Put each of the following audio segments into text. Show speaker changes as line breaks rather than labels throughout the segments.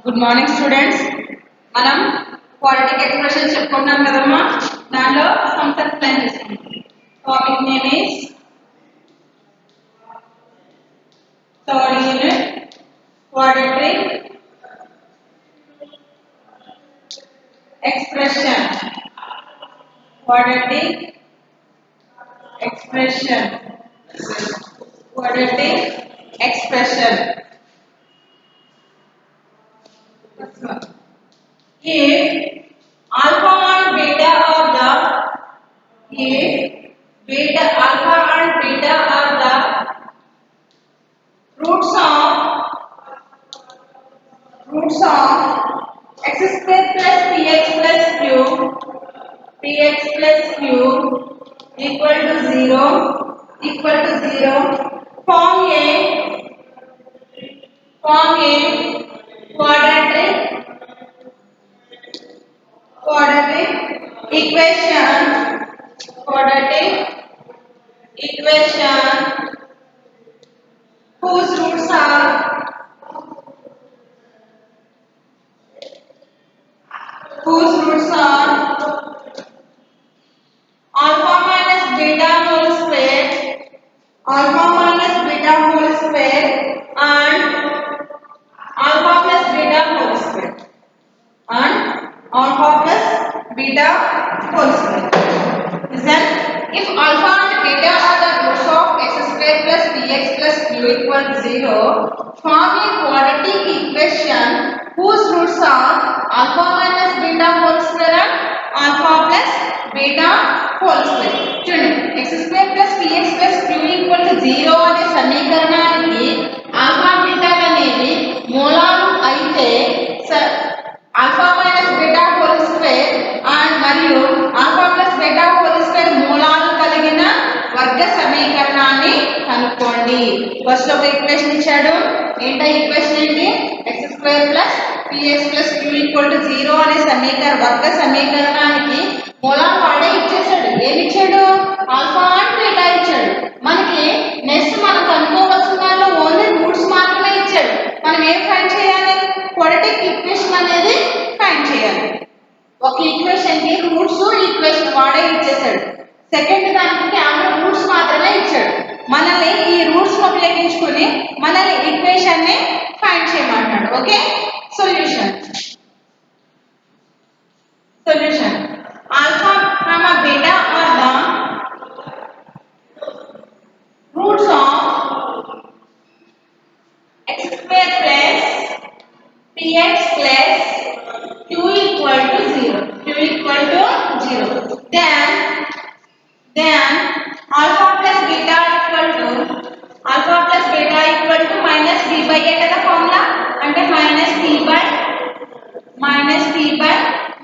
Good morning students. మనం quadratic expression చెప్పుకున్నాం కదమ్మా. దానిలో సమ్స్ ఎక్స్ప్లెయిన్ చేసుకుందాం. Topic name is third unit quadratic expression. Quadratic expression. Quadratic expression. If alpha and beta are the alpha and beta are the roots of x square plus px plus q equal to 0 form a quadratic equation whose roots are alpha minus beta whole square and alpha plus beta whole square Listen, if alpha and beta are the roots of x square plus px plus q equal to 0, form a quadratic equation whose roots are alpha minus beta whole square and alpha plus beta whole square. చూడండి, x square plus px plus q equal to 0 అనే సమీకరణానికి alpha beta అనేవి మూలాలు అయితే alpha minus beta whole square and మరియు alpha plus beta whole square మూలాలు కలిగిన వర్గ సమీకరణాన్ని కనుక్కోండి. ఫస్ట్ ఒక ఈక్వేషన్ ఇచ్చాడు. ఏంటో ఈక్వేషన్ ఏంటి? x square plus px plus q equal to 0 అనే వర్గ సమీకరణానికి మూలాలు వాడే ఇచ్చేసాడు. ఏమి ఇచ్చాడు? ఆల్ఫా అండ్ బీటా ఇచ్చాడు. మనకి నెక్స్ట్ మనం కనుక్కోవాల్సిన దానిలో ఓన్లీ రూట్స్ మాత్రమే ఇచ్చాడు. మనం ఏం ఫైండ్ చేయాలి? క్వాడ్రాటిక్ ఈక్వేషన్ అనేది ఫైండ్ చేయాలి. ఒక ఈక్వేషన్ కి రూట్స్ ఈక్వేషన్ వాడే ఇచ్చేసాడు. సెకండ్ దానికి కేవలం రూట్స్ మాత్రమే ఇచ్చాడు. మనల్ని ఈ రూట్స్ ఉపయోగించుకొని మనల్ని ఈక్వేషన్ ని ఫైండ్ చేయమంటాడు. Okay, solution alpha comma beta are the roots of x square plus px plus q equal to 0. Then alpha plus beta equal to minus b by a కదా formula. అంటే minus p by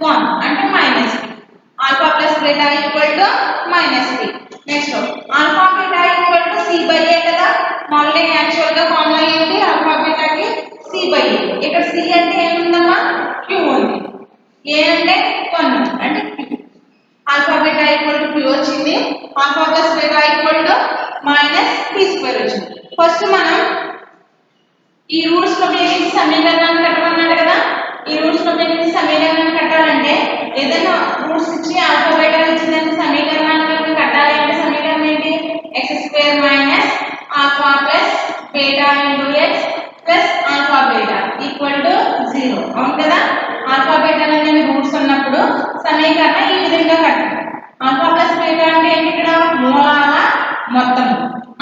1 అంటే minus p. alpha plus beta equal to minus p. Next alpha beta equal to c by a కదా. మామూలుగా actual గా formula ఏంటి? alpha beta కి c by a. ఇక్కడ c అంటే ఏముందమ్మా? q ఉంది. a అంటే 1 అంటే q. alpha beta equal to q వచ్చింది. alpha plus beta equal to minus p square వచ్చింది. ఫస్ట్ మనం ఈ రూట్స్ ఉపయోగించి సమీకరణాన్ని కట్టమన్నాడు కదా. ఈ రూట్స్ ఉపయోగించి సమీకరణాన్ని కట్టాలంటే ఏదైనా రూట్స్ ఇచ్చి ఆల్ఫా బీటా ఇచ్చిందని సమీకరణాన్ని కనుక కట్టాలి అంటే సమీకరణం ఏంటి? x square minus alpha plus beta into x plus alpha beta equal to 0. అవును కదా. ఆల్ఫా బీటా అనేవి రూట్స్ ఉన్నప్పుడు సమీకరణం ఈ విధంగా కట్టాలి. ఆల్ఫా ప్లస్ బీటా అంటే ఏంటి? ఇక్కడ మూలాల మొత్తం.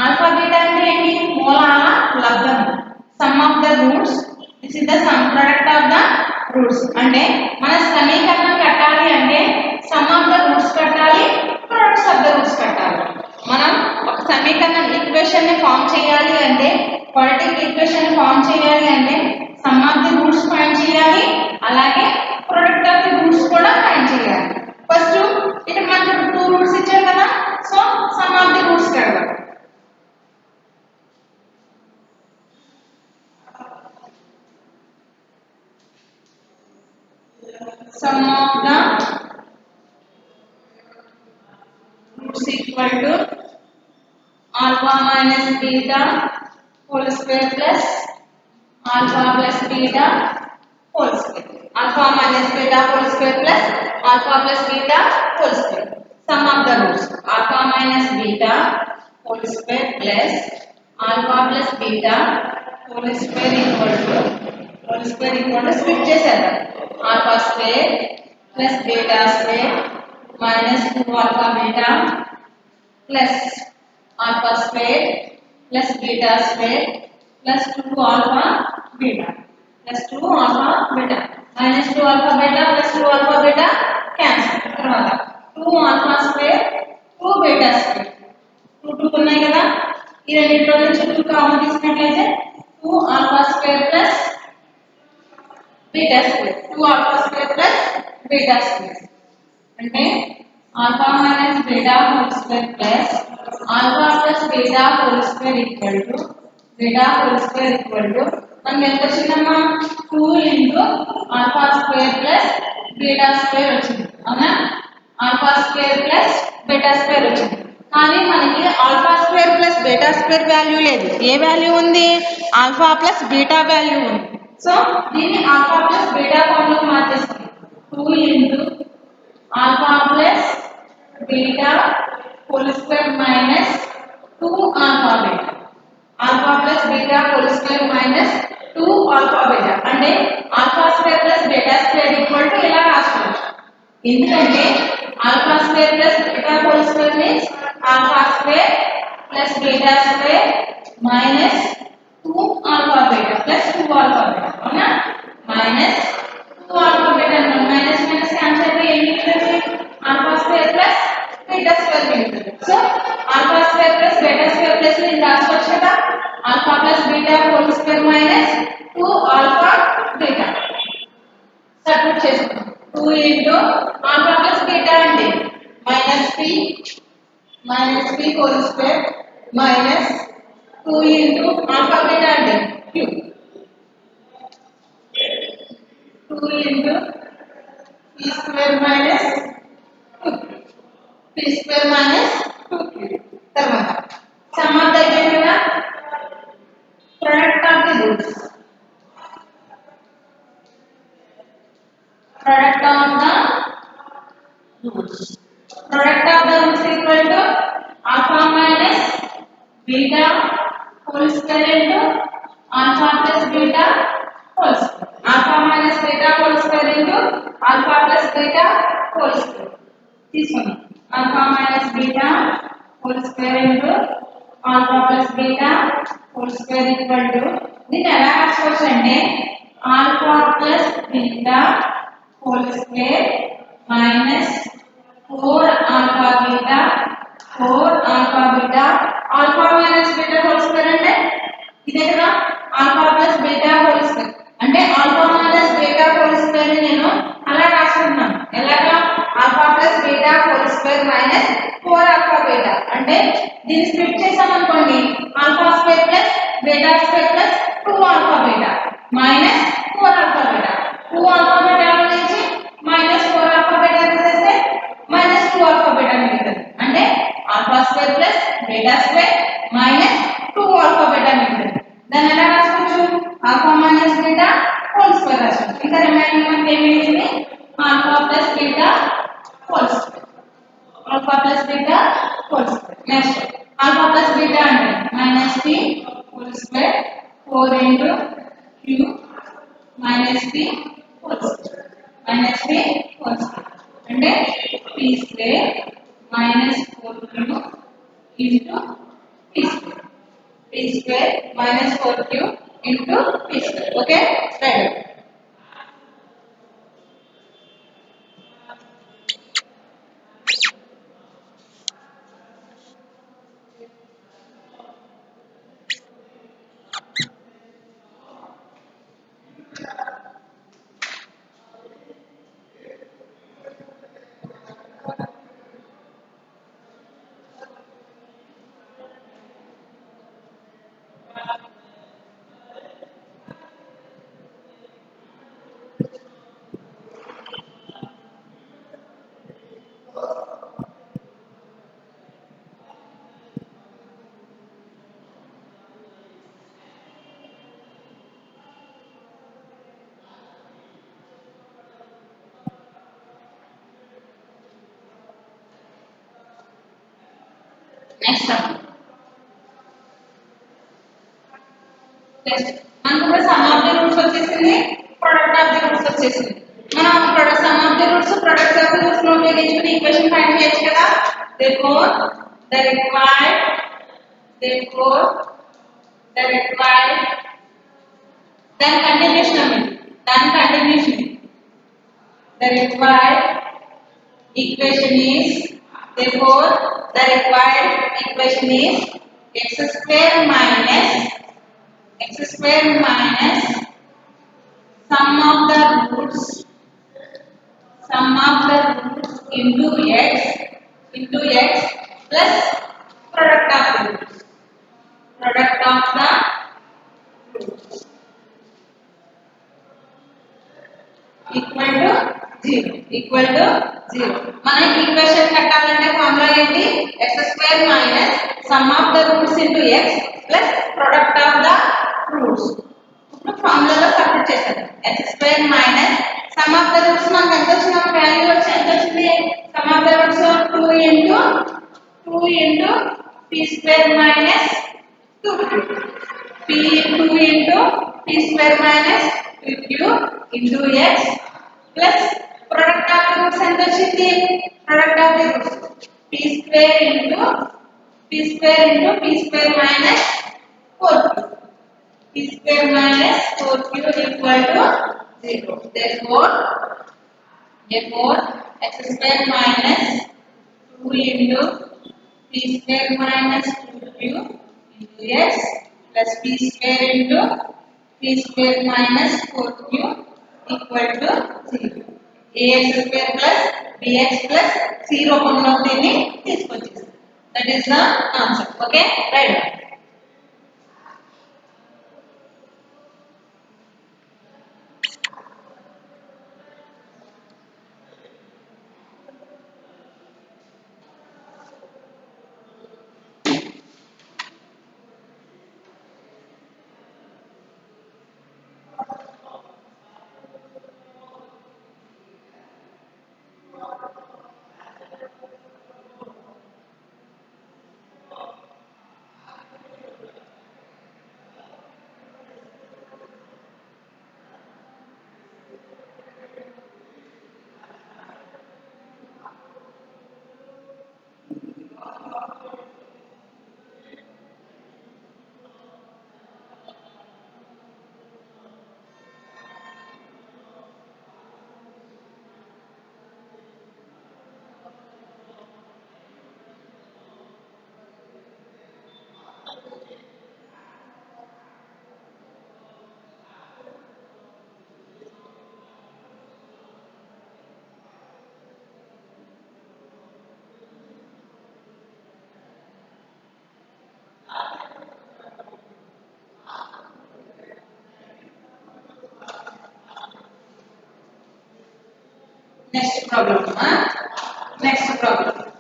ఆల్ఫా బీటా అంటే ఏంటి? మూలాల లబ్ధం. Sum of the roots, this is the sum product of the roots. అంటే మన సమీకరణం కట్టాలి అంటే సమ్ ఆఫ్ ద రూట్స్ కట్టాలి, ప్రొడక్ట్స్ ఆఫ్ ద రూట్స్ కట్టాలి. మనం ఒక సమీకరణం ఈక్వేషన్ ని ఫామ్ చేయాలి అంటే, క్వాడ్రాటిక్ ఈక్వేషన్ ని ఫామ్ చేయాలి అంటే sum of the roots find చేయాలి, అలాగే ప్రొడక్ట్ ఆఫ్ ది రూట్స్ కూడా ఫైండ్ చేయాలి. ఫస్ట్ ఇక్కడ మనకు 2 రూట్స్ ఇచ్చారు కదా. So some of the roots కడదాం. Sum of the roots equal to alpha minus beta whole square plus alpha plus beta whole square. Alpha minus beta whole square plus alpha plus beta whole square. Sum of the roots. Alpha minus beta whole square plus alpha plus beta whole square equal to split చేసేద్దాం. Alpha square plus beta square minus 2 alpha beta plus alpha square plus beta square plus 2 alpha beta plus 2 alpha beta minus 2 alpha beta plus 2 alpha beta cancel తర్వాత 2 alpha square 2 beta square 2 2 ఉన్నాయి కదా ఈ రెండిట్లో నుంచి 2 common తీసుకున్నట్లయితే 2 alpha square plus beta square 2 alpha square plus beta square అంటే alpha minus beta whole square plus alpha plus beta whole square equal to మనకి ఎంత వచ్చిందమ్మా 2 into alpha square plus beta square వచ్చింది అవునా alpha square plus beta square వచ్చింది కానీ మనకి alpha square plus beta square value లేదు ఏ వాల్యూ ఉంది alpha plus beta వాల్యూ ఉంది సో దీన్ని alpha plus beta ఫార్మ్ లోకి మార్చేస్తాం 2 into alpha plus beta whole square minus 2 alpha beta alpha plus beta whole square minus 2 alpha beta అంటే alpha square plus beta square equal to ఇలా రాసుకోవచ్చు ఎందుకంటే alpha square plus beta whole square means alpha square plus beta square minus 2 alpha beta plus 2 alpha beta అవునా minus 2 alpha beta minus minus cancel అయితే ఏం మిగులుతుంది alpha square plus beta square మిగులుతుంది so alpha square plus beta square plus ని రాసుకోవచ్చు కదా alpha plus beta whole square minus 2 alpha beta substitute చేసుకుందాం 2 into alpha plus beta అంటే minus p whole square minus 2 into alpha beta అంటే q 2 into p square minus 2 p square minus 2q తర్వాత sum of the అయిపోయింది కదా product of the roots product of the roots equal to alpha minus beta whole square into alpha plus beta whole square alpha minus beta whole square into alpha plus beta whole square తీసుకున్నాం alpha minus beta whole square into alpha plus beta whole square equal to దీన్ని ఎలా రాసుకోవచ్చు అంటే alpha plus beta whole square minus 4 alpha beta alpha minus beta whole square అంటే ఇదే కదా alpha plus beta whole square అంటే alpha minus beta whole square ని నేను అలా రాసుకుంటున్నాను ఎలాగా alpha plus beta whole square minus 4 alpha beta అంటే దీన్ని స్ప్లిట్ చేసాం అనుకోండి alpha square plus beta square plus 2 alpha beta minus 4 alpha beta 2 alpha beta నుంచి minus 4 alpha beta తీసేస్తే minus 2 alpha beta మిగులుతుంది అంటే alpha square plus beta square minus 2 alpha beta మిగులుతుంది దాన్ని ఎలా రాసుకోవచ్చు alpha minus beta whole square రాసుకోవచ్చు ఇంకా రిమైనింగ్ మనకి ఏం మిగిలింది alpha plus beta whole square next alpha plus beta అంటే minus p whole square 4 into q minus p whole square అంటే p square minus 4q into p square minus 4q into p square okay right next మనకు కూడా some of the roots వచ్చేసింది, product of the roots వచ్చేసింది. మనం product some of the roots product of the roots ను ఉపయోగించుకుని equation find చేయొచ్చు కదా. therefore the required therefore the required దాని కంటిన్యూషన్ ఉంది, దాని continuation the required equation is therefore the required equation is x square minus sum of the roots into x plus product of the roots equal to 0. మన equation కట్టాలంటే formula ఏంటి? x square minus sum of the roots into x plus product of the roots. ఇప్పుడు ఫార్ములాలో substitute చేశాను. x square minus sum of the roots మనకు ఎంత వచ్చిన value ఎంత వచ్చింది? sum of the roots 2 into p square minus 2q p2 into p square minus 2q into x plus product of the roots ఎంత వచ్చింది? product of the roots p square into p square minus 4q p square minus 4q equal to 0. therefore x square minus 2 into p square minus 2q into x plus p square into p square minus 4q equal to 0. ax square plus bx plus 0 రూపంలో దీన్ని తీసుకొచ్చేస్తాం. that is the answer. okay, right. next problem. Next problem.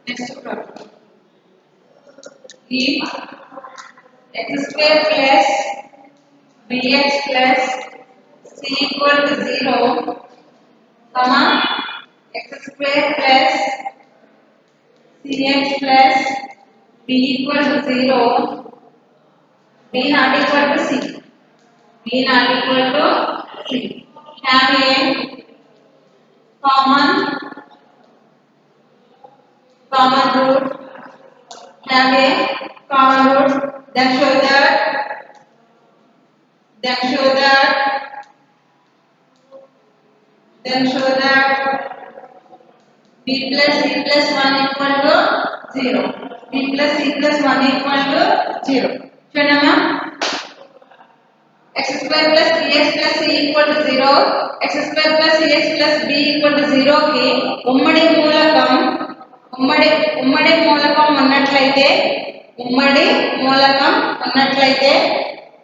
Next problem. If x square plus bx plus c equal to 0, comma x square plus cx plus b equal to 0, b not equal to c, b not equal to c, have a common root, have a common root, then show that b plus c plus 1 equal to 0, b plus c plus 1 equal to 0. చూడమ్మా, x square plus bx plus c equal to 0, x square plus cx plus b equal to 0 కి ఉమ్మడి మూలకం ఉన్నట్లయితే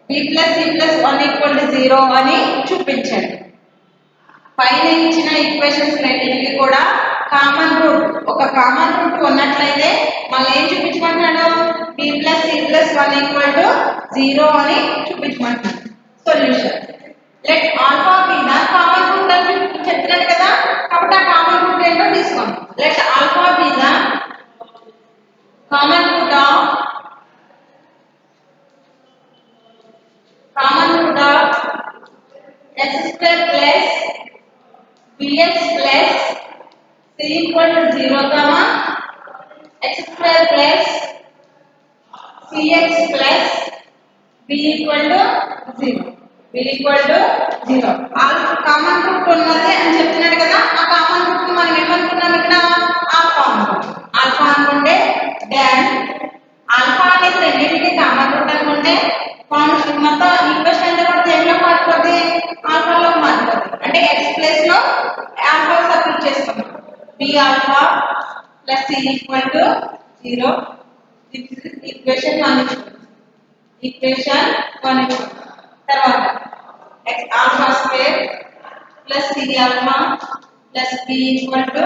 b plus c plus 1 equal to 0 అని చూపించండి. పైన ఇచ్చిన equations రెండింటికి కూడా కామన్ రూట్ ఒక కామన్ రూట్ ఉన్నట్లయితే మళ్ళీ ఏం చూపించమంటున్నాడు b plus c plus 1 equal to 0 అని చూపించమంటున్నాడు. Solution let alpha be the common root అని చెప్పినాడు కదా, కాబట్టి ఆ కామన్ రూట్ ఏంటో తీసుకోండి. Let alpha be the common root of x square plus bx plus c equal to 0 comma x square plus cx plus b equal to 0. b equal to 0. All common root ఉన్నది అని చెప్తున్నాడు కదా, ఆ కామన్ రూట్ మనం ఏమనుకున్నాం ఇక్కడ alpha అనుకుంటాం. ఆల్ఫా అనుకుంటే దెన్ ఆల్ఫా అనేది రెండింటికి కామన్ రూట్ అనుకుంటే ఫంక్షన్ మొత్తం ఈక్వేషన్ అంతా కూడా దేనిలో మారిపోతుంది ఆల్ఫాలో మారిపోతుంది. అంటే x ప్లేస్ లో ఆల్ఫా సబ్స్టిట్యూట్ చేసుకుంటాం. b alpha plus c equal to 0. This is equation 1. Equation 1 తర్వాత x alpha square plus c alpha plus b equal to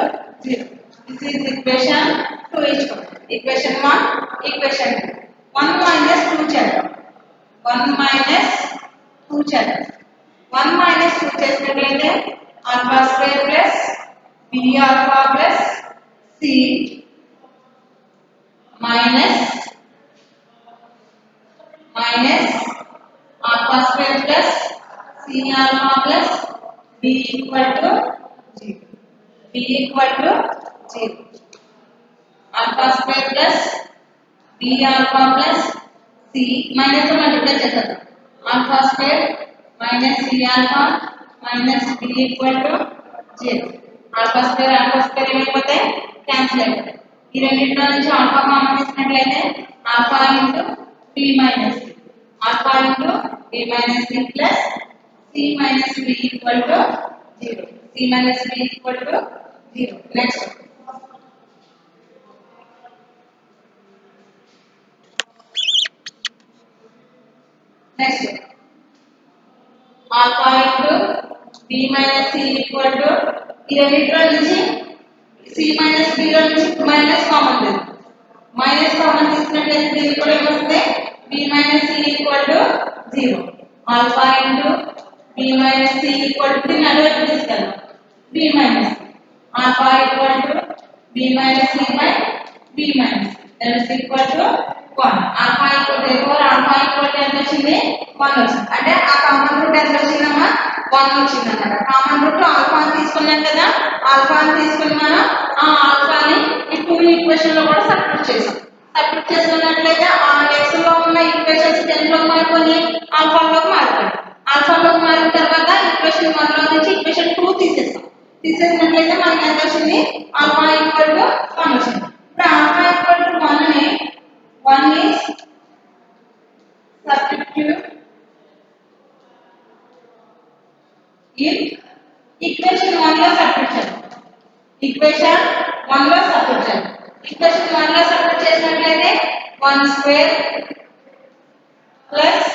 0. This is equation 2 ఇచ్చుకోండి. ఈక్వేషన్ 1 ఈక్వేషన్ 2 1 మైనస్ 2 చేద్దాం. 1 minus 2 చేద్దాం. 1 minus 2 చేసినట్లయితే alpha square plus b alpha plus c minus alpha square plus c alpha plus b equal to 0. b equal to 0. Alpha square plus b alpha plus c minus multiply చేద్దాం. Alpha square minus c alpha minus b equal to 0. Alpha square ఏమైపోతాయి cancel అయిపోతాయి. ఈ రెండింటిలో నుంచి alpha common తీసుకున్నట్లయితే alpha into b minus c alpha into b minus c plus c minus b equal to 0. c minus b equal to 0. Next alpha into b minus c equal to ఈ రెండింటిలో నుంచి c minus b లో నుంచి minus common లేదు. Minus common తీసుకున్నట్లయితే దీనికి కూడా ఏమొస్తుంది b minus c equal to 0. Alpha into b minus c equal to దీన్ని అటువైపు తీసుకెళ్దాం. b minus alpha equal to b minus c by b minus that is equal to 1. Alpha equal to alpha equal to ఎంత వచ్చింది 1 వచ్చింది. అంటే ఆ కామన్ route ఎంత వచ్చిందమ్మా 1 వచ్చింది అన్నమాట. కామన్ రూట్ ఆల్ఫా అని తీసుకున్నాం కదా, ఆల్ఫా అని తీసుకున్నాను. ఆ ఆల్ఫాని ఈ 2 ఈక్వేషన్ లో కూడా సబ్స్టిట్యూట్ చేసాం. సబ్స్టిట్యూట్ చేసుకున్నట్లయితే ఆ x లో ఉన్న ఈక్వేషన్స్ దేనిలోకి మారిపోయి ఆల్ఫాలోకి మారిపోయి ఆల్ఫాలోకి మారిన తర్వాత ఈక్వేషన్ 1 లో నుంచి ఈక్వేషన్ 2 తీసేసినట్లయితే మనకి ఎంత వచ్చింది ఆల్ఫా ఈక్వల్ టు 1 వచ్చింది. ఇప్పుడు ఆల్ఫా ఈక్వల్ టు 1 ని 1 is substitute in equation 1 లో సబ్స్టిట్యూట్ చేద్దాం. ఈక్వేషన్ 1 లో సబ్స్టిట్యూట్ చేద్దాం. ఈక్వేషన్ 1 లో సబ్స్టిట్యూట్ చేసినట్లయితే 1 square plus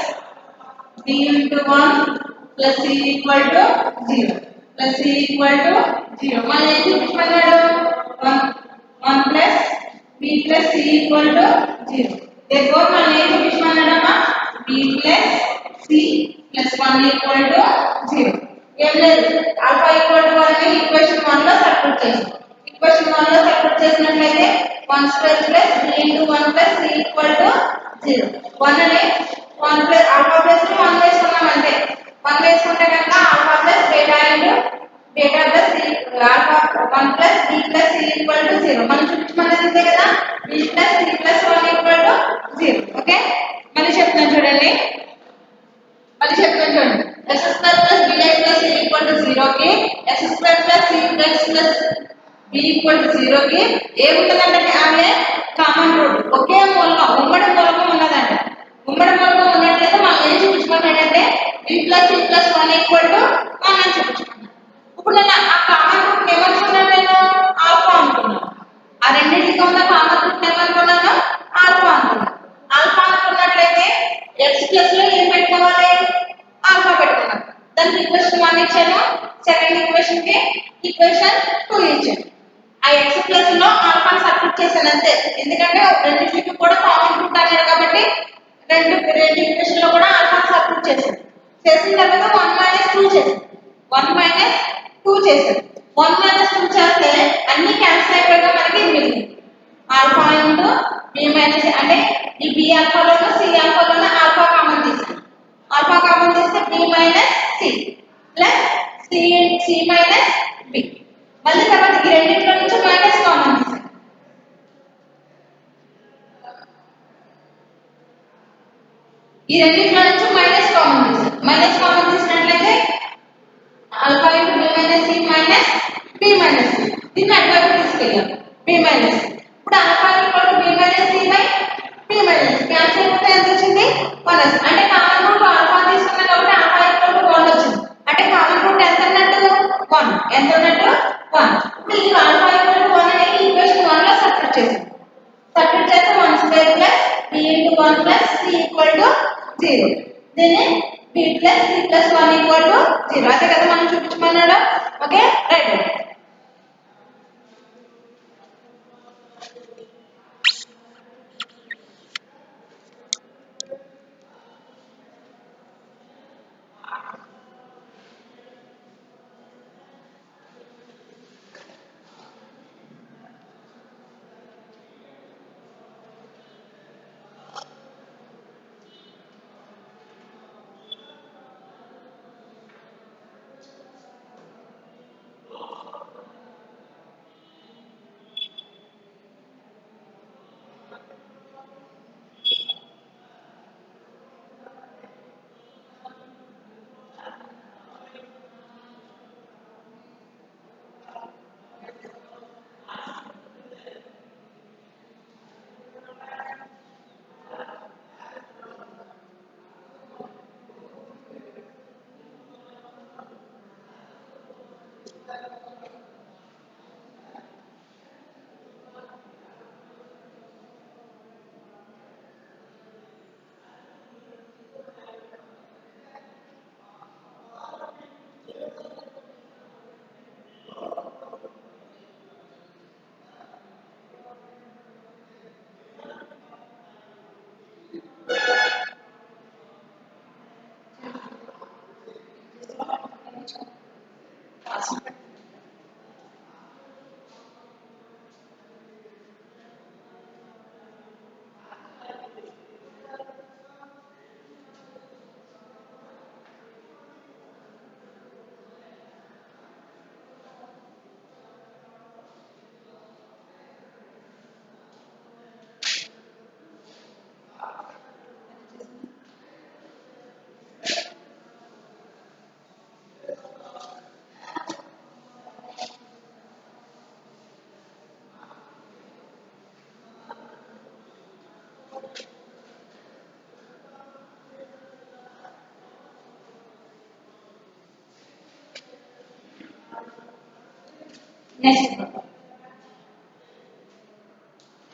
b into 1 plus c equal to 0 plus c equal to 0. మనం ఏం చూపించమన్నాడు 1 plus b plus c equal to 0. therefore మనం ఏం చూపించమన్నాడమ్మా b plus c plus 1 equal to 0. ఏం లేదు ఆల్ఫా ఈక్వల్ టు 1 ని ఈక్వేషన్ 1 లో సబ్స్టిట్యూట్ చేసాం. ఈక్వేషన్ 1 లో సబ్స్టిట్యూట్ చేసినట్లయితే 1 square plus b into 1 plus c equal to 0. 1 ని 1 ప్లస్ ఆల్ఫా ప్లస్ 1 వేసుకున్నాం అంటే 1 వేసుకుంటే కనుక alpha plus beta into beta plus alpha 1 plus b plus c equal to 0. మనం చూపించమన్నది అంతే కదా b plus c plus 1 equal to 0. Okay మళ్ళీ చెప్తాను చూడండి x square plus bx plus c equal to 0 కి x square plus cx plus b equal to 0 కి ఏముంటదంటే అదే common route ఒకే మూలకం ఉమ్మడి మూలకం ఉన్నదంట. ఉమ్మడి మూలకం ఉన్నట్లయితే మనం ఏం చూపించుకున్నాడంటే b plus c plus 1 equal to 1 అని చూపించుకున్నాను. ఇప్పుడు నేను ఆ కామన్ రూట్ ఏమనుకున్నాను నేను ఆల్ఫా అనుకున్నాను. ఆ రెండింటికి ఉన్న కామన్ రూట్ ఏమనుకున్నాను ఆల్ఫా అనుకున్నాను. ఆల్ఫా అనుకున్నట్లయితే x ప్లస్ లో ఏం పెట్టుకున్నాను ఈక్వేషన్ కి ఈక్వేషన్ 2 ఇచ్చాను. ఆ x ప్లస్ లో ఆల్ఫా సబ్స్టిట్యూట్ చేశాను అంతే. ఎందుకంటే రెండింటికి కూడా కామన్ రూట్ అన్నాడు కాబట్టి రెండు ఈక్వేషన్ లో కూడా ఆల్ఫా సబ్స్టిట్యూట్ చేశాను. చేసిన తర్వాత 1 - 2 చేశాను. 1 - 2 చేశాను. 1 - 2 చేస్తే అన్ని క్యాన్సిల్ అయిపోయాక మనకి ఇది మిగిలింది. ఆల్ఫా ఇంటూ బి మైనస్ అంటే ఈ బి ఆల్ఫాలోనూ సి ఆల్ఫాలోనూ ఆల్ఫా కామన్ తీసాను. ఆల్ఫా కామన్ తీస్తే B minus C plus C minus B. మళ్ళీ తర్వాత ఈ రెండింటిలో నుంచి మైనస్ కామన్ తీసాను. ఈ రెండింటిలో నుంచి మైనస్ కామన్ తీసాను. మైనస్ కామన్ తీసినట్లయితే alpha into B minus C minus B minus C. దీన్ని అటువైపు తీసుకెళ్ళాం. B minus C. ఇప్పుడు alpha equal to B minus C by B minus C. Cancel అయిపోతే ఎంత వచ్చింది? 1 అంటే కామన్ రూట్ ఆల్ఫా తీసుకున్నాం కాబట్టి ఆల్ఫా ఈక్వల్ టు 1 వచ్చింది. అంటే కామన్ రూట్ ఎంత అన్నట్టు? 1. ఎంత అన్నట్టు? 1. ఇప్పుడు ఈ ఆల్ఫా ఈక్వల్ టు 1 అనేది ఈక్వేషన్ 1 లో సబ్స్టిట్యూట్ చేసాం. సబ్స్టిట్యూట్ చేస్తే 1 square plus b into 1 plus c equal to 0. దీన్ని b plus c plus 1 equal to 0. అదే కదా మనం చూపించమన్నాడు. Okay right.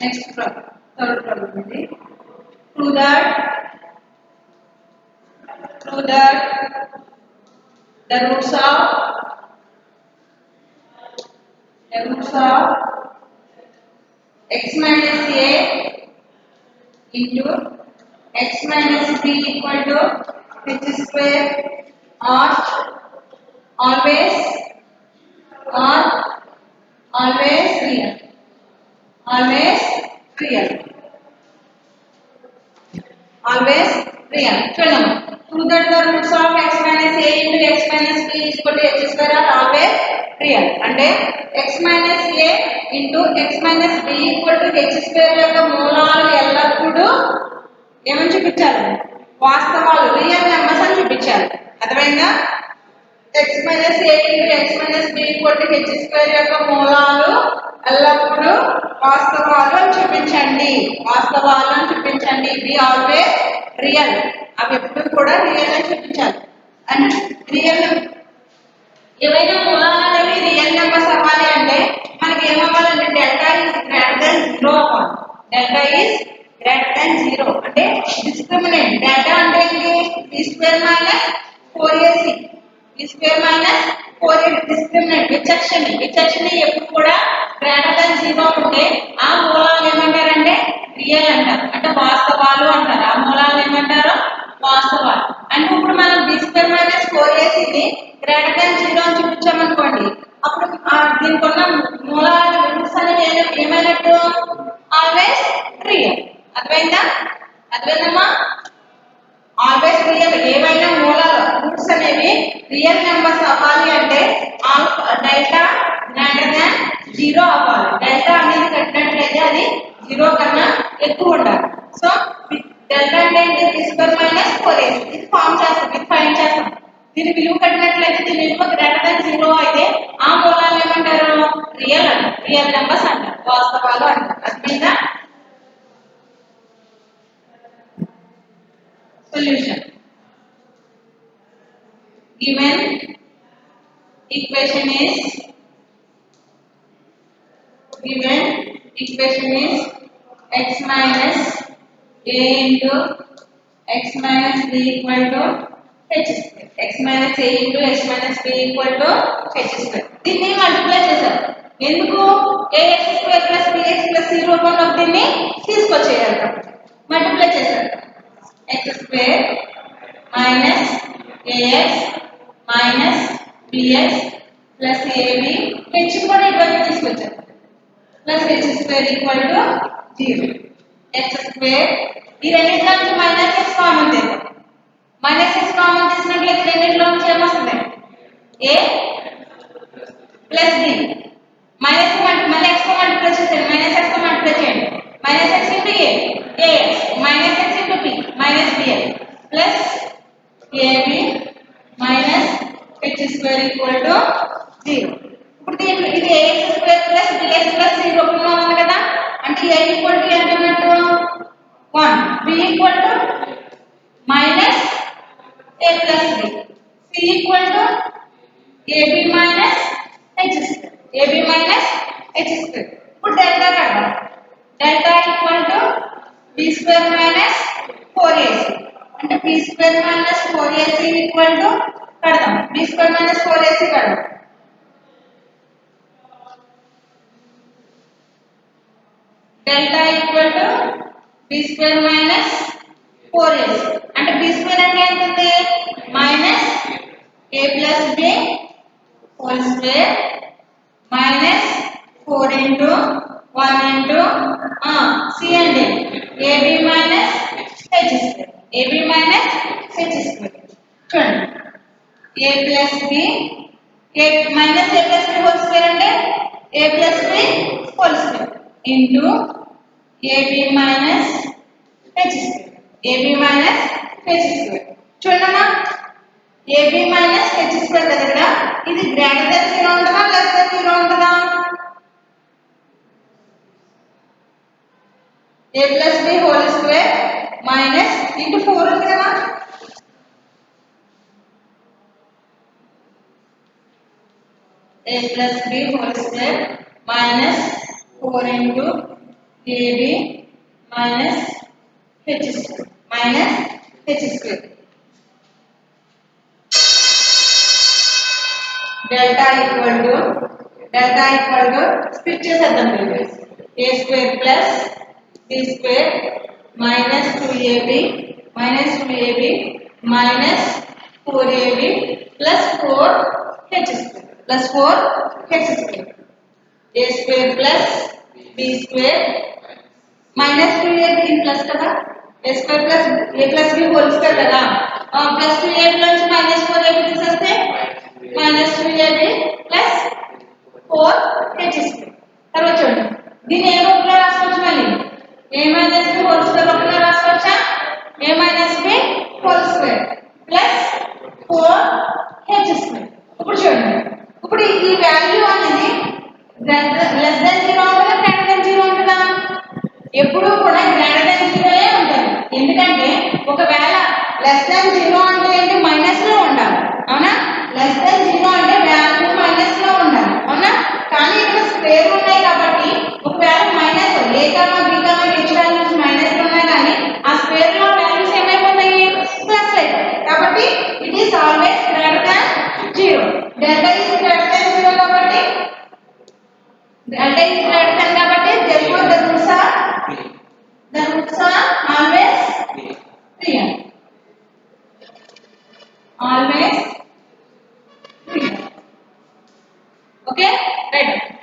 Next problem. Third problem is prove that the roots of x minus a into x minus b equal to h square are always real. Always real. చూడండి. Prove that the roots of x minus a into x minus b is equal to h square are always real. అంటే x minus a into x minus b equal to h square యొక్క మూలాలు ఎల్లప్పుడూ ఏమని చూపించాలి? వాస్తవాలు, real numbers అని చూపించాలి. అర్థమైందా? x minus a into x minus b equal to h square యొక్క మూలాలు ఎల్లప్పుడూ వాస్తవాలు అని చూపించండి. Be always real. అవి ఎప్పుడు కూడా రియల్ అని చూపించాలి. అండ్ రియల్ ఏవైనా మూలాలు అనేవి రియల్ నెంబర్స్ అవ్వాలి అంటే మనకి ఏమవ్వాలంటే డెల్టా ఈజ్ గ్రేటర్ దెన్ 0 అవ్వాలి. డెల్టా ఈజ్ గ్రేటర్ దెన్ 0 అంటే డిస్క్రిమినెంట్. డెల్టా అంటే ఏంటి? b² - 4ac b² - డిస్క్రిమినెంట్ విచక్షణ ఎప్పుడు కూడా గ్రేటర్ దాన్ 0 ఉంటే ఆ మూలాలను ఏమంటారంటే రియల్ అంటారు, అంటే వాస్తవాలు అంటారు. ఆ మూలాలను ఏమంటారు వాస్తవాలు. అంటే ఇప్పుడు మనం b² - 4ac ని గ్రేటర్ దాన్ 0 అని చూపించామనుకోండి, అప్పుడు దీనికి ఉన్న మూలాల రూట్స్ అనేవి ఏమైనట్టు ఆల్వేస్ రియల్. అర్థమైందమ్మా? Always real. ఏవైనా మూలాలు రూట్స్ అనేవి రియల్ నెంబర్స్ అవ్వాలి అంటే డెల్టా గ్రేటర్ దాన్ 0 అవ్వాలి. డెల్టా అనేది కట్టినట్లయితే అది 0 కన్నా ఎక్కువ ఉండాలి. సో డెల్టా అంటే ఏంటి? b² - 4ac. ఇది ఫామ్ చేస్తాం, ఇది ఫైండ్ చేస్తాం. దీని విలువ కట్టినట్లయితే దీని విలువ గ్రేటర్ దాన్ 0 అయితే ఆ మూలాలు ఏమంటారు రియల్ అంటారు, రియల్ నెంబర్స్ అంటారు, వాస్తవాలు అంటారు. అర్థమైందా? Solution. Given equation is x minus a into x minus b equal to h square. X minus a into x minus b equal to h square. దీన్ని మల్టిప్లై చేశారు. ఎందుకు? ax square plus bx plus c రూపంలో దీన్ని తీసుకొచ్చేయాలి కాబట్టి multiply చేశారు. x square minus ax minus bx plus ab h కూడా ఇటువైపు తీసుకొచ్చారు plus h square equal to 0. x square ఈ రెండింటిలో నుంచి మైనస్ x కామన్ తీద్దాం. మైనస్ x కామన్ తీసినట్లయితే రెండింటిలో నుంచి ఏమొస్తుంది? a plus b మైనస్ మళ్ళీ x తో మల్టిప్లై చేయండి, మైనస్ x తో మల్టిప్లై చేయండి. Minus x into a ax minus x into b minus bx plus ab minus h square equal to 0. ఇప్పుడు ఇది ax square plus bx plus c రూపంలో ఉంది కదా, అంటే a equal to ఎంత ఉన్నట్టు 1, b equal to minus a plus b, c equal to ab minus h square, ab minus h square. ఇప్పుడు delta కడదాం. Delta equal to b² minus 4ac, అంటే b² minus 4ac equal to కడదాం, b² minus 4ac కడదాం. Delta equal to b² minus 4ac, అంటే b² అంటే ఎంత ఉంది? minus a plus b whole square minus 4 into 1 into c అంటే ab minus h square, ab minus h square. చూడండి a plus b minus a plus b whole square అంటే a plus b whole square into ab minus h square, ab minus h square. చూడమ్మా, ab minus h square కదా, ఇది greater than 0 ఉంటుందా less than 0 ఉంటుందా? a plus b whole square minus into 4 ఉంది కదా, a plus b whole square minus 4 into ab minus h square minus h square. Delta equal to split చేసేద్దాం. a square plus b square minus 2ab minus 2ab minus 4ab plus 4h square plus 4h square. a square plus b square minus 2ab in plus కదా, a square plus a plus b whole square కదా, plus 2ab నుంచి minus 4ab తీసేస్తే minus 2ab plus 4h square. తర్వాత చూడండి, దీన్ని ఏ రూపంలో రాసుకోవచ్చు? మళ్ళీ a minus b whole square రూపంలో రాసుకోవచ్చా? a minus b whole square plus 4h square. ఇప్పుడు చూడండి, ఇప్పుడు ఈ వాల్యూ అనేది లెస్ దాన్ 0 ఉంటుందా గ్రేటర్ దాన్ 0 ఉంటుందా? ఎప్పుడూ కూడా గ్రేటర్ దాన్ 0 ఉంటుంది. ఎందుకంటే ఒకవేళ లెస్ దాన్ 0 అంటే ఏంటి? మైనస్ లో ఉండాలి, అవునా? లెస్ దాన్ 0 అంటే వాల్యూ మైనస్ లో ఉండాలి, అవునా? కానీ ఇక్కడ స్క్వేర్ ఉన్నాయి కాబట్టి ఒకవేళ minus a comma b comma h values minus లో ఉన్నాయి కానీ ఆ స్క్వేర్ లో వాల్యూస్ ఏమైపోతాయి? ప్లస్ అయిపోతాయి. కాబట్టి it is always greater than 0. Delta is okay right